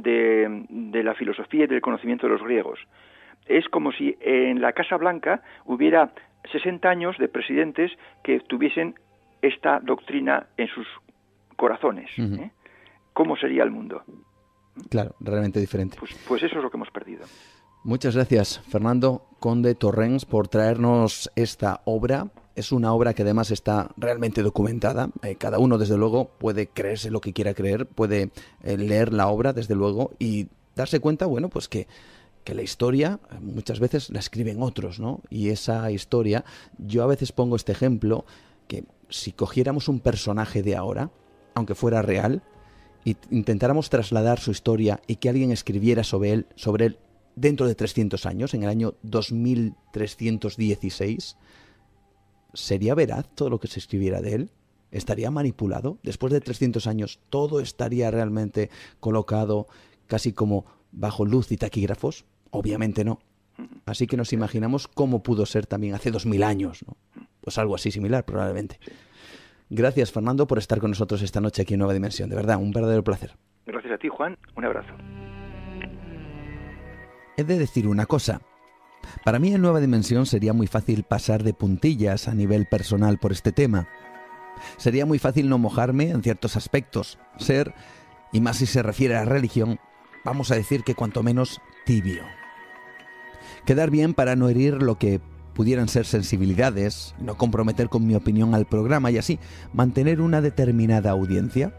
[SPEAKER 3] la filosofía y del conocimiento de los griegos. Es como si en la Casa Blanca hubiera 60 años de presidentes que tuviesen esta doctrina en sus corazones.
[SPEAKER 2] Uh-huh.
[SPEAKER 3] ¿Cómo sería el mundo?
[SPEAKER 2] Claro, realmente diferente.
[SPEAKER 3] Pues eso es lo que hemos perdido.
[SPEAKER 2] Muchas gracias, Fernando Conde Torrens, por traernos esta obra. Es una obra que además está realmente documentada. Cada uno, desde luego, puede creerse lo que quiera creer, puede leer la obra, desde luego, y darse cuenta, bueno, pues que la historia muchas veces la escriben otros, ¿no? Y esa historia, yo a veces pongo este ejemplo, que si cogiéramos un personaje de ahora, aunque fuera real, y intentáramos trasladar su historia y que alguien escribiera sobre él dentro de 300 años, en el año 2316, ¿sería veraz todo lo que se escribiera de él? ¿Estaría manipulado? Después de 300 años, ¿todo estaría realmente colocado casi como bajo luz y taquígrafos? Obviamente no. Así que nos imaginamos cómo pudo ser también hace 2000 años, ¿no? Pues algo así similar, probablemente. Gracias, Fernando, por estar con nosotros esta noche aquí en Nueva Dimensión. De verdad, un verdadero placer.
[SPEAKER 3] Gracias a ti, Juan. Un abrazo.
[SPEAKER 2] He de decir una cosa. Para mí en Nueva Dimensión sería muy fácil pasar de puntillas a nivel personal por este tema. Sería muy fácil no mojarme en ciertos aspectos, ser, y más si se refiere a la religión, vamos a decir que cuanto menos tibio. Quedar bien para no herir lo que pudieran ser sensibilidades, no comprometer con mi opinión al programa y así mantener una determinada audiencia.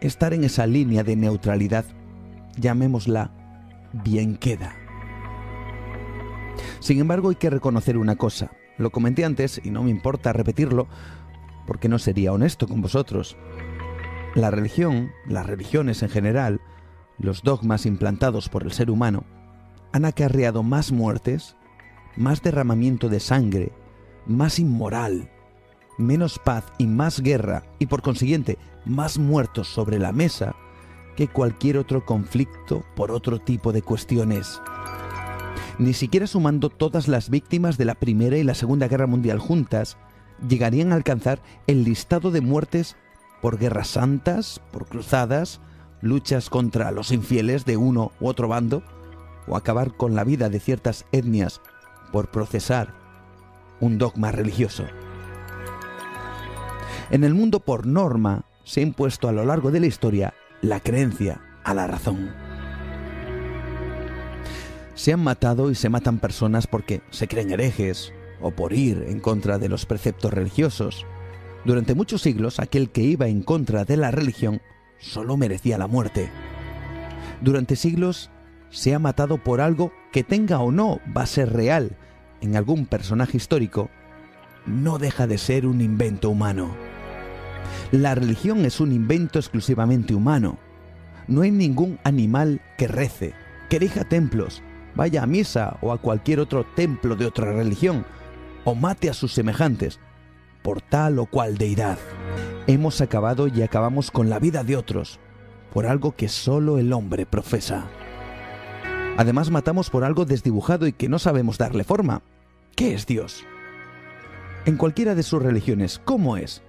[SPEAKER 2] Estar en esa línea de neutralidad, llamémosla bien queda. Sin embargo, hay que reconocer una cosa. Lo comenté antes y no me importa repetirlo porque no sería honesto con vosotros. La religión, las religiones en general, los dogmas implantados por el ser humano, han acarreado más muertes, más derramamiento de sangre, más inmoral, menos paz y más guerra y por consiguiente más muertos sobre la mesa que cualquier otro conflicto por otro tipo de cuestiones. Ni siquiera sumando todas las víctimas de la Primera y la Segunda Guerra Mundial juntas, llegarían a alcanzar el listado de muertes por guerras santas, por cruzadas, luchas contra los infieles de uno u otro bando, o acabar con la vida de ciertas etnias por procesar un dogma religioso. En el mundo, por norma, se ha impuesto a lo largo de la historia la creencia a la razón. Se han matado y se matan personas porque se creen herejes o por ir en contra de los preceptos religiosos. Durante muchos siglos, aquel que iba en contra de la religión solo merecía la muerte. Durante siglos se ha matado por algo que tenga o no base real en algún personaje histórico, no deja de ser un invento humano. La religión es un invento exclusivamente humano. No hay ningún animal que rece, que erija templos, vaya a misa o a cualquier otro templo de otra religión, o mate a sus semejantes, por tal o cual deidad. Hemos acabado y acabamos con la vida de otros, por algo que solo el hombre profesa. Además matamos por algo desdibujado y que no sabemos darle forma. ¿Qué es Dios? En cualquiera de sus religiones, ¿cómo es?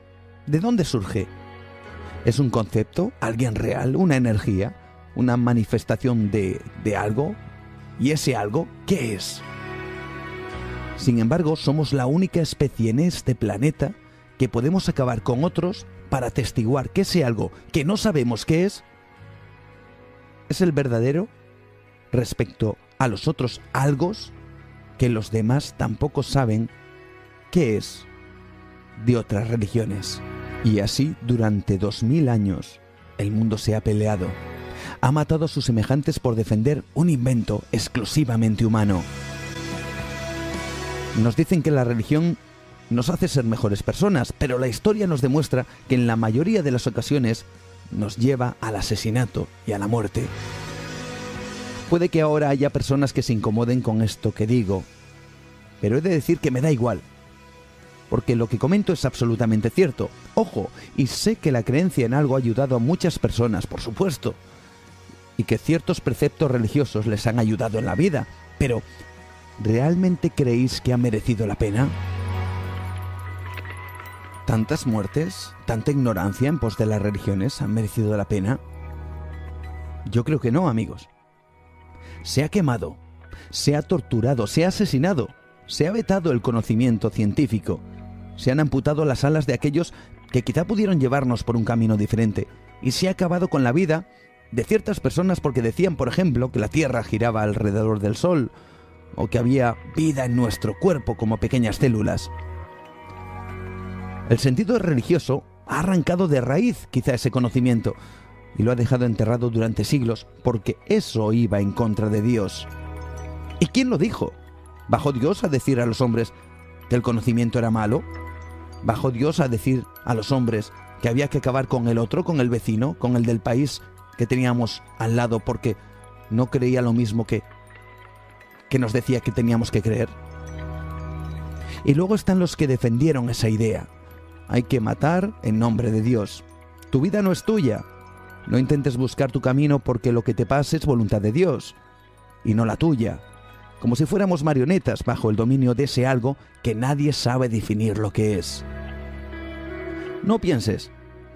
[SPEAKER 2] ¿De dónde surge? ¿Es un concepto? ¿Alguien real? ¿Una energía? ¿Una manifestación de algo? ¿Y ese algo qué es? Sin embargo, somos la única especie en este planeta que podemos acabar con otros para atestiguar que ese algo que no sabemos qué es el verdadero respecto a los otros algos que los demás tampoco saben qué es de otras religiones. Y así durante 2000 años el mundo se ha peleado. Ha matado a sus semejantes por defender un invento exclusivamente humano. Nos dicen que la religión nos hace ser mejores personas, pero la historia nos demuestra que en la mayoría de las ocasiones nos lleva al asesinato y a la muerte. Puede que ahora haya personas que se incomoden con esto que digo, pero he de decir que me da igual, porque lo que comento es absolutamente cierto. Ojo, y sé que la creencia en algo ha ayudado a muchas personas, por supuesto, y que ciertos preceptos religiosos les han ayudado en la vida, pero ¿realmente creéis que ha merecido la pena? ¿Tantas muertes, tanta ignorancia en pos de las religiones han merecido la pena? Yo creo que no, amigos. Se ha quemado, se ha torturado, se ha asesinado, se ha vetado el conocimiento científico, se han amputado las alas de aquellos que quizá pudieron llevarnos por un camino diferente, y se ha acabado con la vida de ciertas personas porque decían, por ejemplo, que la Tierra giraba alrededor del Sol, o que había vida en nuestro cuerpo como pequeñas células. El sentido religioso ha arrancado de raíz quizá ese conocimiento y lo ha dejado enterrado durante siglos porque eso iba en contra de Dios. ¿Y quién lo dijo? ¿Bajó Dios a decir a los hombres que el conocimiento era malo? ¿Bajó Dios a decir a los hombres que había que acabar con el otro, con el vecino, con el del país que teníamos al lado porque no creía lo mismo que nos decía que teníamos que creer? Y luego están los que defendieron esa idea. Hay que matar en nombre de Dios. Tu vida no es tuya. No intentes buscar tu camino porque lo que te pase es voluntad de Dios y no la tuya. Como si fuéramos marionetas bajo el dominio de ese algo que nadie sabe definir lo que es. No pienses,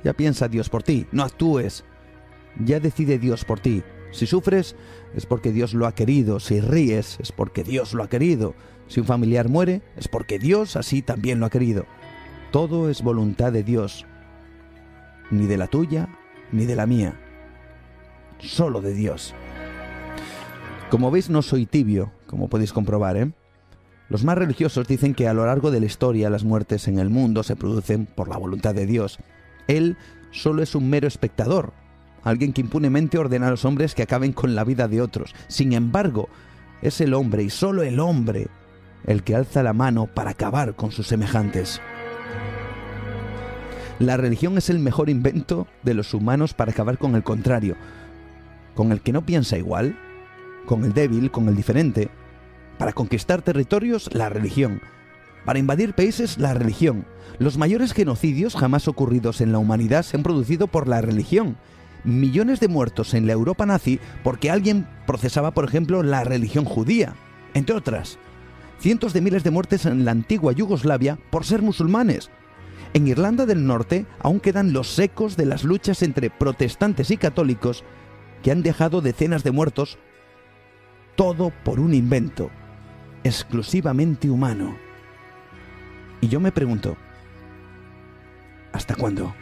[SPEAKER 2] ya piensa Dios por ti. No actúes, ya decide Dios por ti. Si sufres, es porque Dios lo ha querido. Si ríes, es porque Dios lo ha querido. Si un familiar muere, es porque Dios así también lo ha querido. Todo es voluntad de Dios, ni de la tuya, ni de la mía, solo de Dios. Como veis, no soy tibio, como podéis comprobar, ¿eh? Los más religiosos dicen que a lo largo de la historia las muertes en el mundo se producen por la voluntad de Dios. Él solo es un mero espectador, alguien que impunemente ordena a los hombres que acaben con la vida de otros. Sin embargo, es el hombre y solo el hombre el que alza la mano para acabar con sus semejantes. La religión es el mejor invento de los humanos para acabar con el contrario, con el que no piensa igual, con el débil, con el diferente. Para conquistar territorios, la religión. Para invadir países, la religión. Los mayores genocidios jamás ocurridos en la humanidad se han producido por la religión. Millones de muertos en la Europa nazi porque alguien procesaba, por ejemplo, la religión judía, entre otras. Cientos de miles de muertes en la antigua Yugoslavia por ser musulmanes. En Irlanda del Norte aún quedan los ecos de las luchas entre protestantes y católicos que han dejado decenas de muertos, todo por un invento exclusivamente humano. Y yo me pregunto, ¿hasta cuándo?